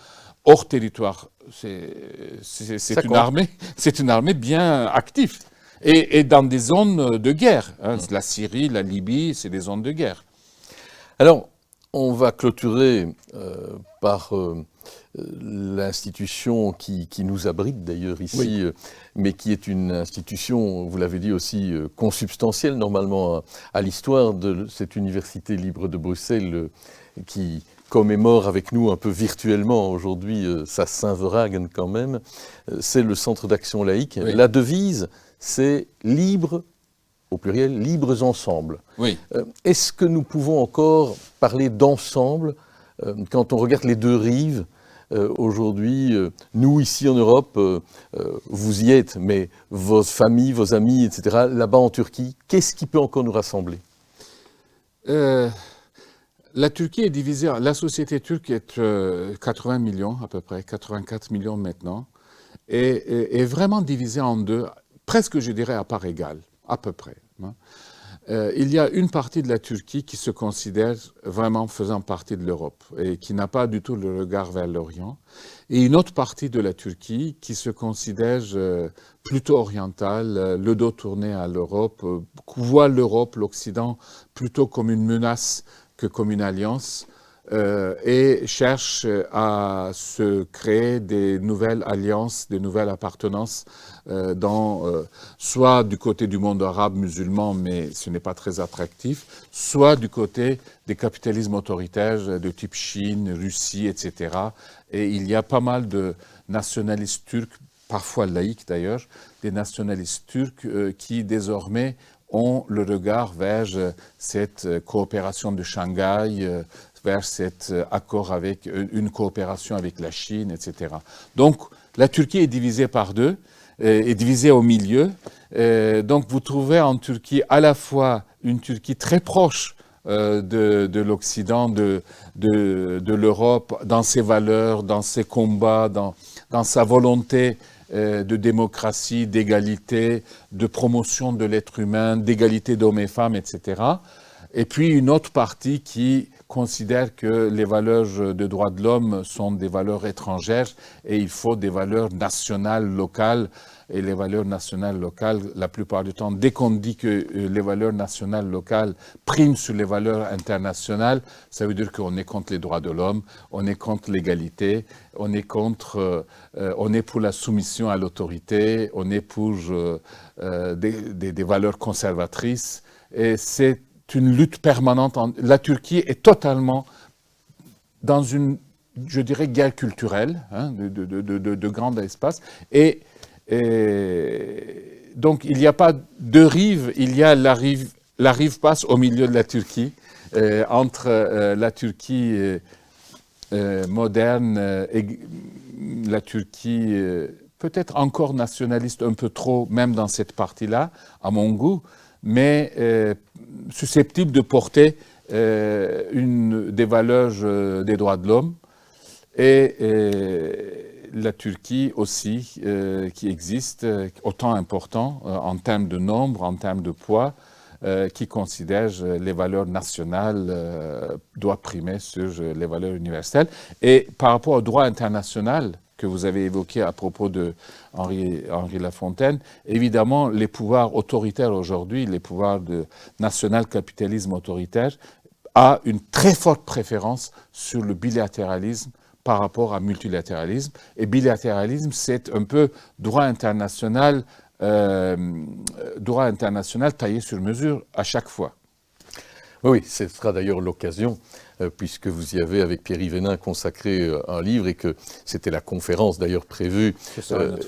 hors territoire. C'est une armée bien active. Et dans des zones de guerre. Hein. La Syrie, la Libye, c'est des zones de guerre. Alors, on va clôturer par l'institution qui nous abrite d'ailleurs ici, oui. Mais qui est une institution, vous l'avez dit aussi, consubstantielle normalement à l'histoire de cette université libre de Bruxelles qui commémore avec nous un peu virtuellement aujourd'hui sa Saint-Veragen quand même. C'est le Centre d'action laïque. Oui. La devise, c'est libre, au pluriel, libres ensemble. Oui. Est-ce que nous pouvons encore parler d'ensemble quand on regarde les deux rives aujourd'hui, nous ici en Europe, vous y êtes, mais vos familles, vos amis, etc., là-bas en Turquie, qu'est-ce qui peut encore nous rassembler? La Turquie est divisée, la société turque est 80 millions à peu près, 84 millions maintenant, et est vraiment divisée en deux, presque je dirais à part égale, à peu près. Hein. Il y a une partie de la Turquie qui se considère vraiment faisant partie de l'Europe et qui n'a pas du tout le regard vers l'Orient, et une autre partie de la Turquie qui se considère plutôt orientale, le dos tourné à l'Europe, voit l'Europe, l'Occident, plutôt comme une menace que comme une alliance, et cherche à se créer des nouvelles alliances, des nouvelles appartenances soit du côté du monde arabe musulman, mais ce n'est pas très attractif, soit du côté des capitalismes autoritaires de type Chine, Russie, etc. Et il y a pas mal de nationalistes turcs, parfois laïcs d'ailleurs, des nationalistes turcs qui désormais ont le regard vers cette coopération de Shanghai, vers cet accord avec une coopération avec la Chine, etc. Donc la Turquie est divisée par deux, est divisée au milieu. Donc vous trouvez en Turquie à la fois une Turquie très proche de l'Occident, de l'Europe, dans ses valeurs, dans ses combats, dans sa volonté de démocratie, d'égalité, de promotion de l'être humain, d'égalité d'hommes et femmes, etc. Et puis une autre partie qui considère que les valeurs de droits de l'homme sont des valeurs étrangères et il faut des valeurs nationales, locales. Et les valeurs nationales locales, la plupart du temps, dès qu'on dit que les valeurs nationales locales priment sur les valeurs internationales, ça veut dire qu'on est contre les droits de l'homme, on est contre l'égalité, on est pour la soumission à l'autorité, on est pour des valeurs conservatrices. Et c'est une lutte permanente. La Turquie est totalement dans une, je dirais, guerre culturelle, hein, de grand espace. Et donc, il n'y a pas deux rives, il y a la rive passe au milieu de la Turquie, entre la Turquie moderne et la Turquie peut-être encore nationaliste, un peu trop, même dans cette partie-là, à mon goût, mais susceptible de porter des valeurs des droits de l'homme. Et la Turquie aussi, qui existe, autant important en termes de nombre, en termes de poids, qui considère les valeurs nationales doivent primer sur les valeurs universelles. Et par rapport au droit international que vous avez évoqué à propos de Henri Lafontaine, évidemment, les pouvoirs autoritaires aujourd'hui, les pouvoirs de national-capitalisme autoritaire, a une très forte préférence sur le bilatéralisme par rapport à multilatéralisme. Et bilatéralisme, c'est un peu droit international taillé sur mesure à chaque fois. Oui, ce sera d'ailleurs l'occasion, puisque vous y avez, avec Pierre Yvenin, consacré un livre et que c'était la conférence d'ailleurs prévue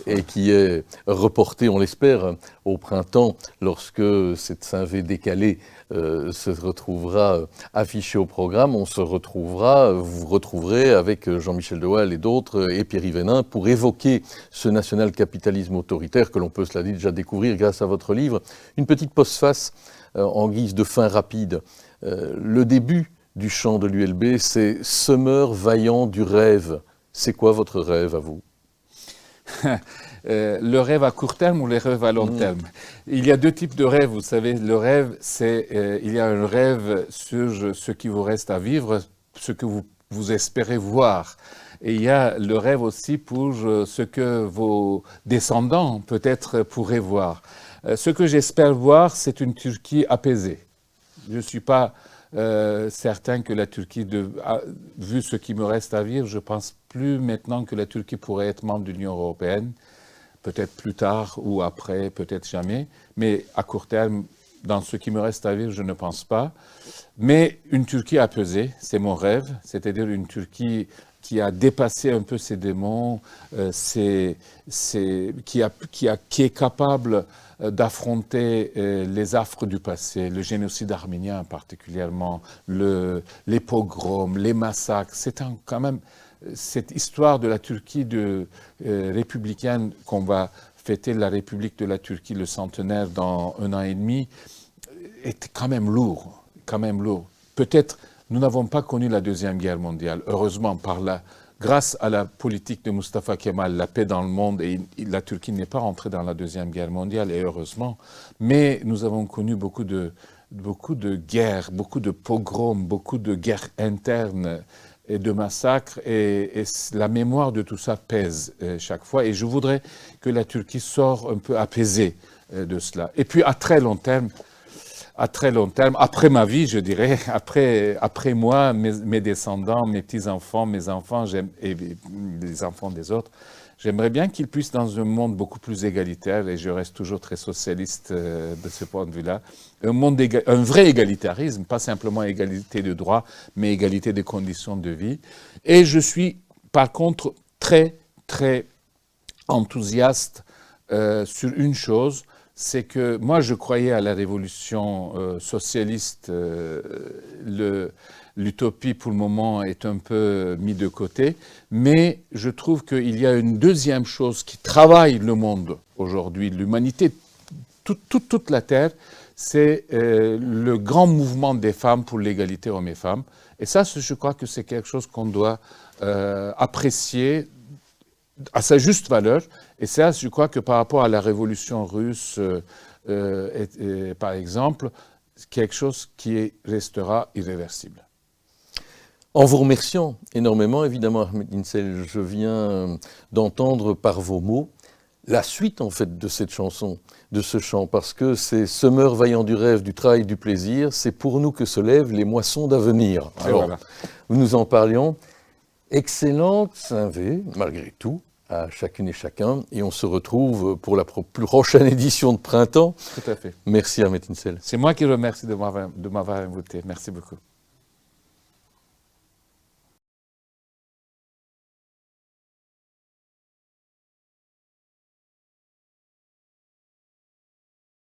et qui est reportée, on l'espère, au printemps, lorsque cette Saint-V décalée se retrouvera affichée au programme. On se retrouvera, vous retrouverez avec Jean-Michel de Waal et d'autres, et Pierre Yvenin, pour évoquer ce national-capitalisme autoritaire que l'on peut, cela dit, déjà découvrir grâce à votre livre. Une petite postface en guise de fin rapide. Le début du chant de l'ULB, c'est « Semeur vaillant du rêve ». C'est quoi votre rêve à vous? Le rêve à court terme ou le rêve à long terme? Il y a deux types de rêves, vous savez. Le rêve, c'est il y a un rêve sur ce qui vous reste à vivre, ce que vous espérez voir. Et il y a le rêve aussi pour ce que vos descendants peut-être pourraient voir. Ce que j'espère voir, c'est une Turquie apaisée. Je ne suis pas certain que la Turquie, vu ce qui me reste à vivre, je ne pense plus maintenant que la Turquie pourrait être membre de l'Union européenne, peut-être plus tard ou après, peut-être jamais, mais à court terme, dans ce qui me reste à vivre, je ne pense pas. Mais une Turquie apaisée, c'est mon rêve, c'est-à-dire une Turquie qui a dépassé un peu ses démons, qui est capable d'affronter les affres du passé, le génocide arménien particulièrement, les pogroms, les massacres. C'est quand même cette histoire de la Turquie républicaine qu'on va fêter, la République de la Turquie, le centenaire dans 1 an et demi, est quand même lourd, Peut-être nous n'avons pas connu la Deuxième Guerre mondiale, heureusement, grâce à la politique de Mustafa Kemal, la paix dans le monde, et la Turquie n'est pas rentrée dans la Deuxième Guerre mondiale, et heureusement, mais nous avons connu beaucoup de guerres, beaucoup de pogroms, beaucoup de guerres internes et de massacres, et la mémoire de tout ça pèse chaque fois, et je voudrais que la Turquie sorte un peu apaisée de cela. Et puis à très long terme, après ma vie, je dirais, après moi, mes descendants, mes petits-enfants, mes enfants et les enfants des autres, j'aimerais bien qu'ils puissent dans un monde beaucoup plus égalitaire, et je reste toujours très socialiste de ce point de vue-là, un vrai égalitarisme, pas simplement égalité de droits, mais égalité des conditions de vie. Et je suis par contre très, très enthousiaste sur une chose, c'est que moi je croyais à la révolution socialiste, l'utopie pour le moment est un peu mise de côté, mais je trouve qu'il y a une deuxième chose qui travaille le monde aujourd'hui, l'humanité, toute la Terre, c'est le grand mouvement des femmes pour l'égalité hommes et femmes. Et ça, je crois que c'est quelque chose qu'on doit apprécier à sa juste valeur. Et ça, je crois que par rapport à la révolution russe, par exemple, quelque chose qui restera irréversible. En vous remerciant énormément, évidemment, Ahmed Insel, je viens d'entendre par vos mots la suite en fait de cette chanson, de ce chant, parce que c'est semeur vaillant du rêve, du travail, du plaisir, c'est pour nous que se lèvent les moissons d'avenir. Alors, voilà. Nous en parlions. Excellente Saint-V, malgré tout, à chacune et chacun, et on se retrouve pour la prochaine édition de printemps. Tout à fait. Merci Ahmed Insel. C'est moi qui remercie de m'avoir invité. Merci beaucoup.